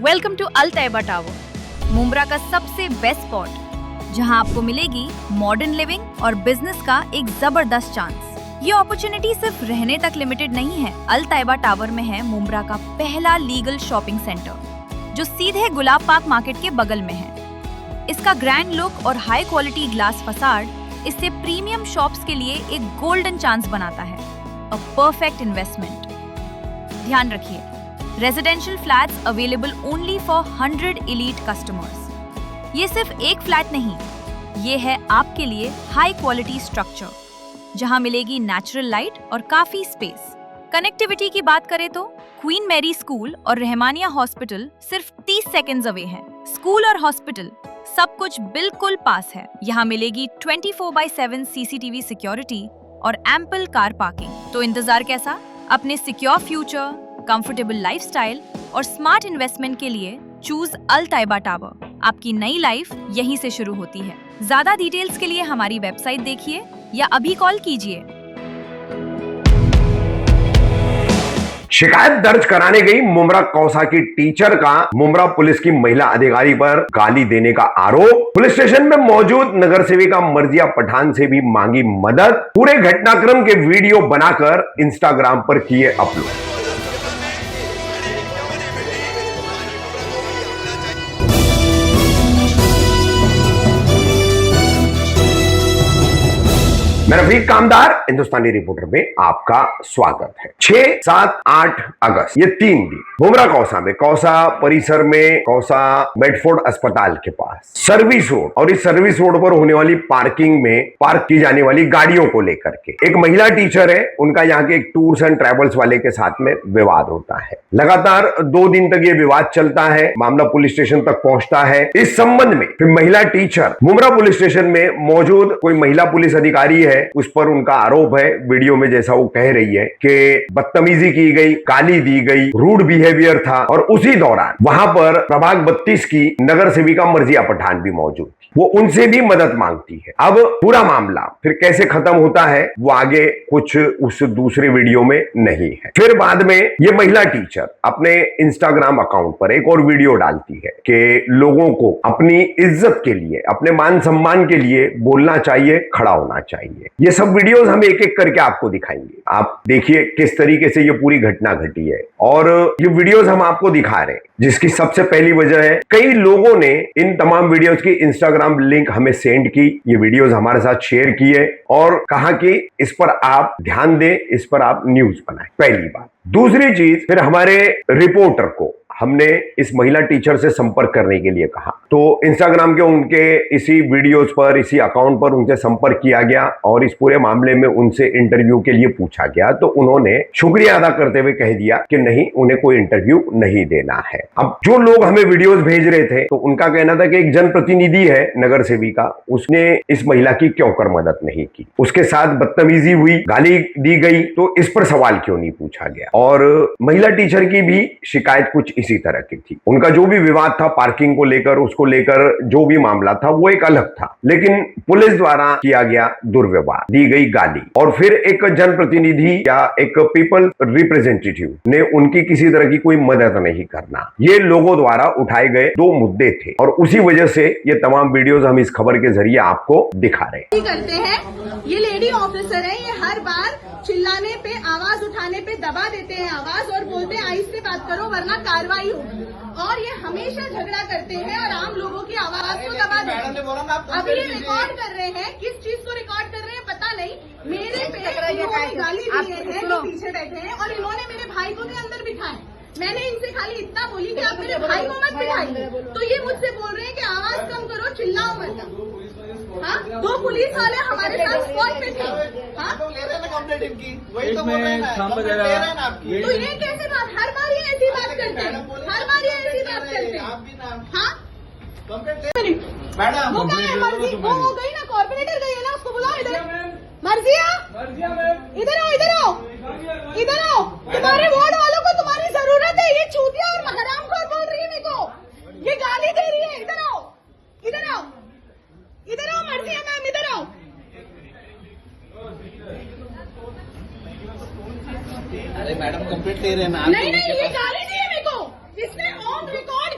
Welcome to Al Tayyaba tower, Mumbra का सबसे best spot, जहां आपको मिलेगी मॉडर्न लिविंग और बिजनेस का एक जबरदस्त चांस। ये अपॉर्चुनिटी सिर्फ रहने तक लिमिटेड नहीं है। अल तैयबा टावर में है मुंब्रा का पहला लीगल शॉपिंग सेंटर, जो सीधे गुलाब पार्क मार्केट के बगल में है। इसका ग्रैंड लुक और हाई क्वालिटी ग्लास फसाड इसे प्रीमियम शॉप्स के लिए एक गोल्डन चांस बनाता है। A perfect investment. ध्यान रखिए, residential flats available only for 100 elite customers. ये सिर्फ एक फ्लैट नहीं, ये है आपके लिए हाई क्वालिटी स्ट्रक्चर, जहां मिलेगी नेचुरल लाइट और काफी स्पेस। कनेक्टिविटी की बात करें तो क्वीन मैरी स्कूल और रहमानिया हॉस्पिटल सिर्फ 30 सेकेंड्स अवे है। स्कूल और हॉस्पिटल सब कुछ बिल्कुल पास है। यहाँ मिलेगी 24/7 CCTV सिक्योरिटी और एम्पल कार पार्किंग। तो इंतजार कैसा? अपने सिक्योर फ्यूचर, कंफर्टेबल लाइफस्टाइल और स्मार्ट इन्वेस्टमेंट के लिए चूज अल तैयबा टावर। आपकी नई लाइफ यहीं से शुरू होती है। ज्यादा डिटेल्स के लिए हमारी वेबसाइट देखिए या अभी कॉल कीजिए। शिकायत दर्ज कराने गई मुंब्रा कौसा की टीचर का मुंब्रा पुलिस की महिला अधिकारी पर गाली देने का आरोप। पुलिस स्टेशन में मौजूद नगर सेविका मर्जिया पठान से भी मांगी मदद। पूरे घटनाक्रम के वीडियो बनाकर इंस्टाग्राम पर किए अपलोड। मैं रफीक कामदार हिंदुस्तानी रिपोर्टर में आपका स्वागत है। 6, 7, 8 अगस्त ये 3 दिन मुंब्रा कौसा में, कौसा परिसर में, कौसा मेडफोर्ड अस्पताल के पास सर्विस रोड और इस सर्विस रोड पर होने वाली पार्किंग में पार्क की जाने वाली गाड़ियों को लेकर के एक महिला टीचर है, उनका यहाँ के एक टूर्स एंड ट्रेवल्स वाले के साथ में विवाद होता है। लगातार 2 दिन तक ये विवाद चलता है, मामला पुलिस स्टेशन तक पहुंचता है। इस संबंध में फिर महिला टीचर मुंब्रा पुलिस स्टेशन में मौजूद कोई महिला पुलिस अधिकारी है, उस पर उनका आरोप है, वीडियो में जैसा वो कह रही है कि बदतमीजी की गई, गाली दी गई, रूड बिहेवियर था। और उसी दौरान वहां पर प्रभाग 32 की नगर सेविका मर्जिया पठान भी मौजूद थी। वो उनसे भी मदद मांगती है। अब पूरा मामला फिर कैसे खत्म होता है वो आगे कुछ उस दूसरे वीडियो में नहीं है। फिर बाद में ये महिला टीचर अपने इंस्टाग्राम अकाउंट पर एक और वीडियो डालती है कि लोगों को अपनी इज्जत के लिए, अपने मान सम्मान के लिए बोलना चाहिए, खड़ा होना चाहिए। ये सब वीडियोस हम एक एक करके आपको दिखाएंगे। आप देखिए किस तरीके से ये पूरी घटना घटी है और ये वीडियोस हम आपको दिखा रहे हैं, जिसकी सबसे पहली वजह है कई लोगों ने इन तमाम वीडियोस की इंस्टाग्राम लिंक हमें सेंड की, ये वीडियोस हमारे साथ शेयर किए और कहा कि इस पर आप ध्यान दें, इस पर आप न्यूज बनाएं। पहली बात। दूसरी चीज, फिर हमारे रिपोर्टर को हमने इस महिला टीचर से संपर्क करने के लिए कहा, तो इंस्टाग्राम के उनके इसी वीडियोस पर, इसी अकाउंट पर उनसे संपर्क किया गया और इस पूरे मामले में उनसे इंटरव्यू के लिए पूछा गया। तो उन्होंने शुक्रिया अदा करते हुए कह दिया कि नहीं, उन्हें कोई इंटरव्यू नहीं देना है। अब जो लोग हमें वीडियोस भेज रहे थे, तो उनका कहना था कि एक जनप्रतिनिधि है नगर सेविका, उसने इस महिला की क्यों कर मदद नहीं की, उसके साथ बदतमीजी हुई, गाली दी गई, तो इस पर सवाल क्यों नहीं पूछा गया। और महिला टीचर की भी शिकायत कुछ इसी तरह की थी। उनका जो भी विवाद था पार्किंग को लेकर, उसको लेकर जो भी मामला था वो एक अलग था, लेकिन पुलिस द्वारा किया गया दुर्व्यवहार, दी गई गाली और फिर एक जनप्रतिनिधि या एक पीपल रिप्रेजेंटेटिव ने उनकी किसी तरह की कोई मदद नहीं करना, ये लोगों द्वारा उठाए गए 2 मुद्दे थे और उसी वजह से ये तमाम वीडियोस हम इस खबर के जरिए आपको दिखा रहे हैं। ये लेडी ऑफिसर है, ये हर बार चिल्लाने पे, आवाज उठाने पे दबा देते हैं आवाज और बोलते हैं आहिस्ते बात करो वरना कार्रवाई होगी। और ये हमेशा झगड़ा करते हैं और आम लोगों की आवाज को दबा देते हैं। अभी ये रिकॉर्ड कर रहे हैं, किस चीज को रिकॉर्ड कर रहे हैं पता नहीं। मेरे पे इन्होंने गाली दी है जो पीछे बैठे हैं और इन्होंने मेरे भाई को भी अंदर बिठाए। मैंने इनसे खाली इतना बोली कि आप मेरे भाई को मत बिठाइए, तो ये मुझसे बोल रहे हैं कि आवाज कम करो, चिल्लाओ मत। हाँ, 2 पुलिस वाले हमारे साथ स्पॉट पे थे। हाँ, वही तो बोल रहे हैं। तो ये कैसे बात, हर बार ये ऐसी बात करते हैं, हर बार ये ऐसी बात करते हैं। हाँ, मैडम वो क्या है, मर्जी वो हो गई ना, कॉर्पोरेटर गई है ना, उसको बुलाओ इधर। मर्जिया, इधर आओ, इधर आओ, इधर आओ। तुम्हारे वार्ड वालों को तुम्हारी जरूरत है। ये चूतिया और हरामखोर बोल रही है मेरे को, ये गाली दे रही है। इधर आओ, इधर आओ, इधर आओ मर्जिया मैम, इधर आओ। अरे मैडम कंप्लीट ले रहे हैं ना। नहीं, ये गाली दी है मेरे को, इसने ऑन रिकॉर्ड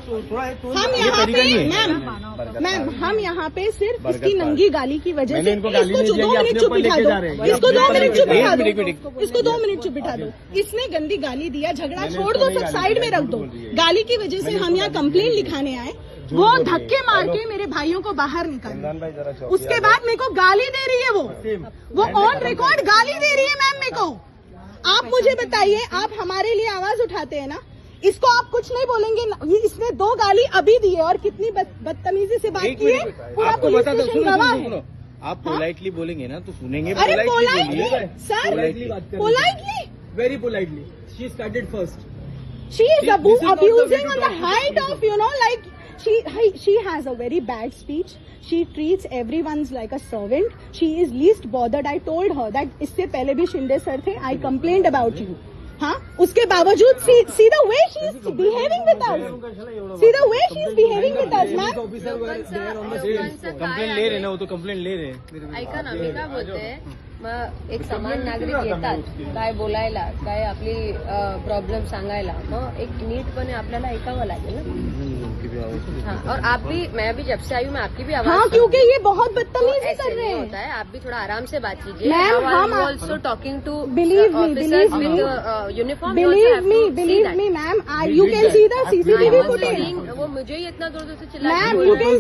हम यहाँ पे मैम हम यहाँ पे सिर्फ इसकी नंगी गाली की वजह से इसको 2 मिनट चुप बिठा दो, इसको 2 मिनट चुप बिठा दो, इसको 2 मिनट चुप बिठा दो। इसने गंदी गाली दिया, झगड़ा छोड़ दो, सब साइड में रख दो। गाली की वजह से हम यहाँ कंप्लेन लिखाने आए, वो धक्के मार के मेरे भाइयों को बाहर निकाले। उसके बाद मेरे को गाली दे रही है, वो ऑन रिकॉर्ड गाली दे रही है मैम मेरे को। आप मुझे बताइए, आप हमारे लिए आवाज उठाते हैं ना, इसको आप कुछ नहीं बोलेंगे ना? इसने 2 गाली अभी दी है और कितनी बदतमीजी से बात की है, पूरा पुलिस स्टेशन गवाह है। आप पोलाइटली बोलेंगे ना तो सुनेंगे। अरे politely sir, politely, very politely. She started first. she is abusing on the height of, you know, like she has a very bad speech. She treats everyone's like a servant. She is least bothered. I told her that इससे पहले भी Shinde sir थे, I complained about you. हाँ, उसके बावजूद see the way she is behaving with us. See the way she is behaving with us, ma'am. Complaint ले रहे ना, वो तो कंप्लेंट ले रहे। ऐका ना, मी काय बोलते, मग एक समान नागरिक येतात काय बोलायला, काय आपली प्रॉब्लेम सांगायला, मग एक नीटपणे आपल्याला ऐकावं लागेल ना। हाँ, और आप भी, मैं भी जब से आई हूँ, मैं आपकी भी आवाज। हाँ, क्योंकि ये बहुत बदतमीजी कर रहे हैं। होता है, आप भी थोड़ा आराम से बात कीजिए। मैम, हम also talking to believe uniform. Believe me, ma'am. You can see the CCTV footage. वो मुझे ही इतना दूर से चिल्ला। Ma'am, you can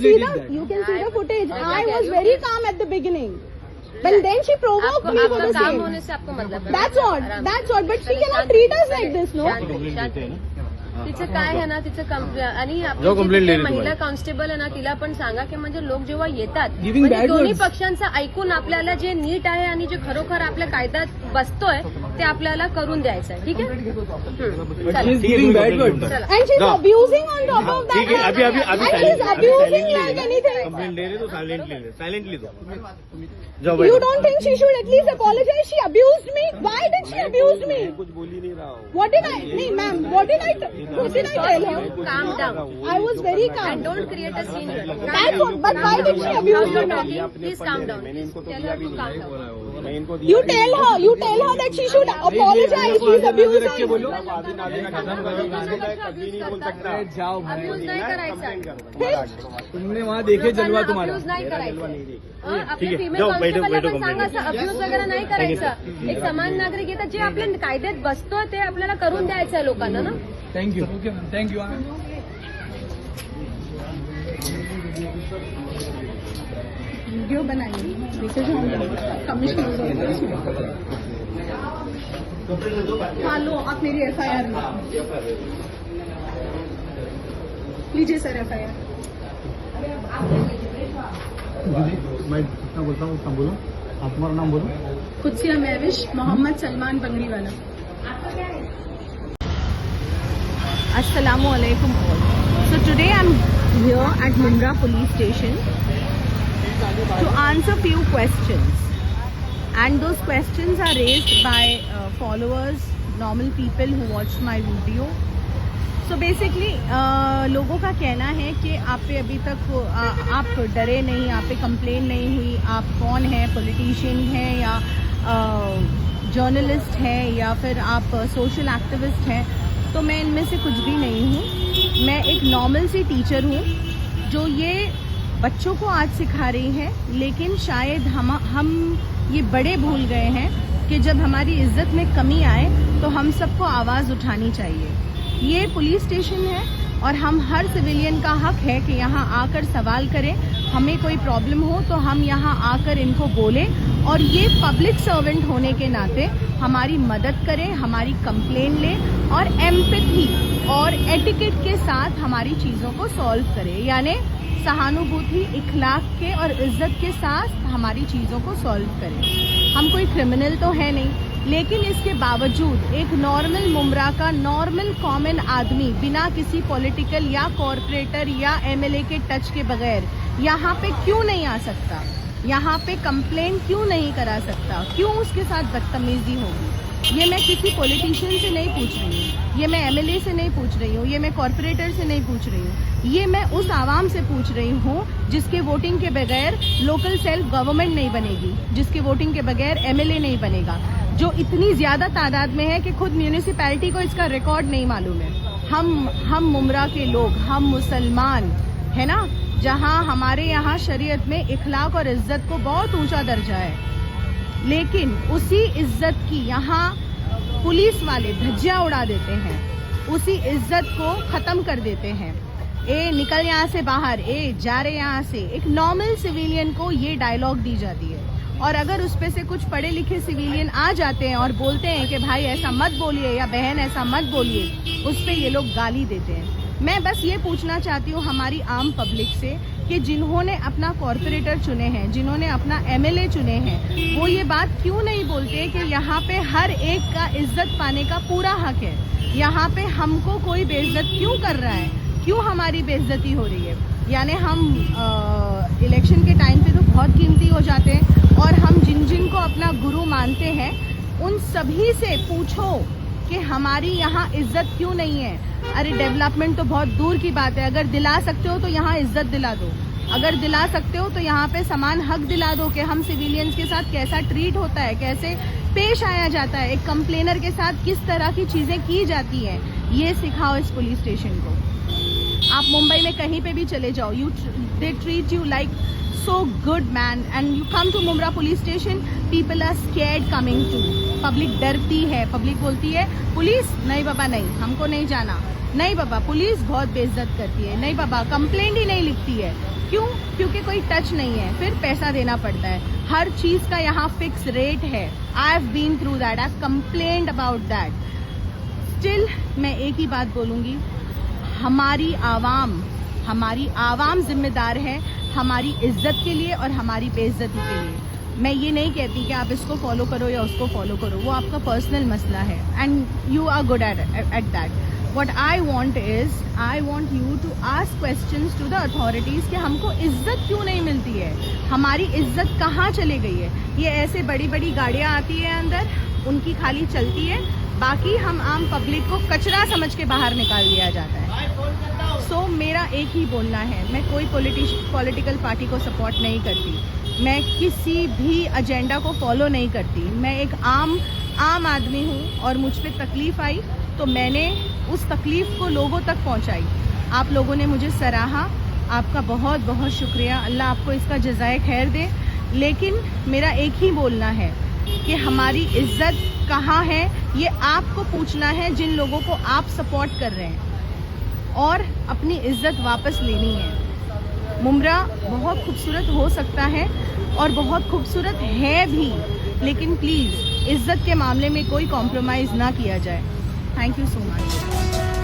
see the footage. I was very calm at the beginning, but then she provoked me for the काम same. होने से आपको मतलब है। That's all. But she cannot treat us like this, no? तिचं काय आहे ना, तिचं आणि जो complaint ले रही महिला कॉन्स्टेबल आहे ना, तिला पण सांगा की म्हणजे लोक जेव्हा येतात, म्हणजे दोन्ही पक्षांचं ऐकून आपल्याला जे नीट आहे आणि जे खरोखर आपल्या कायद्यात बसतोय ते आपल्याला करून द्यायचं आहे, ठीक आहे? And she's abusing on top of that. ठीक है, अभी And she's abusing like anything. Complaint ले रहे तो साइलेंटली दो। You don't think she should at least apologize? She abused me. Why did she abuse me? कुछ बोल ही नहीं रहा हूँ। What did I? No, ma'am. What did I tell her? Calm down. I was very calm. And don't create a scene. That's what. But why did she abuse me? Please calm down. Tell her to calm down. You tell her that she should apologize. She's abused us. Abuse नाही करायचा। तुमने वहाँ देखे जलवा तुम्हारा। Abuse नाही करायचं। आपल्या फिमेल कॉन्स्टेबलला पण सांगा, असं अब्यूज वगैरे नाही करायचं। एक समान नागरिक येतात, जे आपल्या कायद्यात बसतो ते आपल्याला करून द्यायचं आहे लोकांना ना। थँक्यू। वीडियो बनाइए, कमिश्नर। हाँ, लो आप मेरी FIR लीजिए सर, FIR। मैं जितना बोलता हूँ उतना बोलो। आप तुम्हारा नाम बोलो। Qudsia Mahwish Mohammad Salman बंगरीवाला। Assalamu alaikum all. So today I'm here at Mumra police station to answer few questions, and those questions are raised by followers, normal people who watched my video. So basically लोगों का कहना है कि आप पे अभी तक आप डरे नहीं, आप पे कंप्लेन नहीं हुई, आप कौन हैं, पॉलिटिशियन हैं या जर्नलिस्ट हैं या फिर आप सोशल एक्टिविस्ट हैं। तो मैं इनमें से कुछ भी नहीं हूँ। मैं एक नॉर्मल सी टीचर हूँ जो ये बच्चों को आज सिखा रही है, लेकिन शायद हम ये बड़े भूल गए हैं कि जब हमारी इज्जत में कमी आए तो हम सबको आवाज़ उठानी चाहिए। ये पुलिस स्टेशन है और हम हर सिविलियन का हक है कि यहाँ आकर सवाल करें। हमें कोई प्रॉब्लम हो तो हम यहाँ आकर इनको बोलें, और ये पब्लिक सर्वेंट होने के नाते हमारी मदद करें, हमारी कंप्लेन लें और एम्पैथी और एटिकेट के साथ हमारी चीज़ों को सॉल्व करें, यानी सहानुभूति, इखलाक के और इज्जत के साथ हमारी चीज़ों को सॉल्व करें। हम कोई क्रिमिनल तो है नहीं, लेकिन इसके बावजूद एक नॉर्मल मुमरा का नॉर्मल कॉमन आदमी बिना किसी पॉलिटिकल या कॉरपोरेटर या MLA के टच के बगैर यहाँ पे क्यों नहीं आ सकता, यहाँ पे कंप्लेंट क्यों नहीं करा सकता, क्यों उसके साथ बदतमीजी होगी। ये मैं किसी पॉलिटिशियन से नहीं पूछ रही हूँ, ये मैं MLA से नहीं पूछ रही हूँ, ये मैं कॉरपोरेटर से नहीं पूछ रही हूँ, ये मैं उस आवाम से पूछ रही हूँ जिसके वोटिंग के बगैर लोकल सेल्फ गवर्नमेंट नहीं बनेगी, जिसके वोटिंग के बगैर MLA नहीं बनेगा, जो इतनी ज्यादा तादाद में है कि खुद म्यूनिसिपैलिटी को इसका रिकॉर्ड नहीं मालूम है। हम मुमरा के लोग, हम मुसलमान है ना, जहाँ हमारे यहाँ शरीयत में इखलाक और इज्जत को बहुत ऊंचा दर्जा है, लेकिन उसी इज्जत की यहाँ पुलिस वाले धज्जियाँ उड़ा देते हैं, उसी इज्जत को ख़त्म कर देते हैं। ए निकल यहाँ से बाहर, ए जा रहे यहाँ से, एक नॉर्मल सिविलियन को ये डायलॉग दी जाती है। और अगर उस पे से कुछ पढ़े लिखे सिविलियन आ जाते हैं और बोलते हैं कि भाई ऐसा मत बोलिए या बहन ऐसा मत बोलिए, उस पे ये लोग गाली देते हैं। मैं बस ये पूछना चाहती हूँ हमारी आम पब्लिक से कि जिन्होंने अपना कॉरपोरेटर चुने हैं, जिन्होंने अपना एमएलए चुने हैं, वो ये बात क्यों नहीं बोलते कि यहाँ पे हर एक का इज्जत पाने का पूरा हक है। यहाँ पे हमको कोई बेइज्जत क्यों कर रहा है, क्यों हमारी बेइज्जती हो रही है। यानी हम इलेक्शन के टाइम पे तो बहुत कीमती हो जाते हैं, और हम जिन जिन को अपना गुरु मानते हैं उन सभी से पूछो कि हमारी यहाँ इज्जत क्यों नहीं है। अरे डेवलपमेंट तो बहुत दूर की बात है, अगर दिला सकते हो तो यहाँ इज्जत दिला दो, अगर दिला सकते हो तो यहाँ पे समान हक दिला दो कि हम सिविलियंस के साथ कैसा ट्रीट होता है, कैसे पेश आया जाता है, एक कंप्लेनर के साथ किस तरह की चीज़ें की जाती हैं, ये सिखाओ इस पुलिस स्टेशन को। आप मुंबई में कहीं पे भी चले जाओ, they treat you like so good man, and you come to Mumbra police station, people are scared coming to, public डरती है, पब्लिक बोलती है पुलिस नहीं बाबा नहीं, हमको नहीं जाना, नहीं बाबा पुलिस बहुत बेइज्जत करती है, नहीं बाबा कंप्लेंट ही नहीं लिखती है। क्यों? क्योंकि कोई टच नहीं है, फिर पैसा देना पड़ता है, हर चीज़ का यहाँ फिक्स रेट है। I have been through that, I have complained about that. Still मैं एक ही बात बोलूँगी, हमारी आवाम जिम्मेदार है हमारी इज्जत के लिए और हमारी बेइज्जती के लिए। मैं ये नहीं कहती कि आप इसको फॉलो करो या उसको फॉलो करो, वो आपका पर्सनल मसला है, and you are good at that. What I want you to ask questions to the authorities कि हमको इज्जत क्यों नहीं मिलती है, हमारी इज्जत कहाँ चली गई है। ये ऐसे बड़ी बड़ी गाड़ियाँ आती है अंदर, उनकी खाली चलती है, बाकी हम आम पब्लिक को कचरा समझ के बाहर निकाल दिया जाता है। सो मेरा एक ही बोलना है, मैं कोई पॉलिटिकल पार्टी को सपोर्ट नहीं करती, मैं किसी भी एजेंडा को फॉलो नहीं करती, मैं एक आम आदमी हूँ और मुझ पे तकलीफ़ आई तो मैंने उस तकलीफ़ को लोगों तक पहुँचाई। आप लोगों ने मुझे सराहा, आपका बहुत बहुत शुक्रिया, अल्लाह आपको इसका जज़ाए खैर दे। लेकिन मेरा एक ही बोलना है कि हमारी इज्जत कहाँ है, ये आपको पूछना है, जिन लोगों को आप सपोर्ट कर रहे हैं, और अपनी इज्जत वापस लेनी है। मुमरा बहुत खूबसूरत हो सकता है और बहुत खूबसूरत है भी, लेकिन प्लीज़ इज्जत के मामले में कोई कॉम्प्रोमाइज़ ना किया जाए। Thank you so much.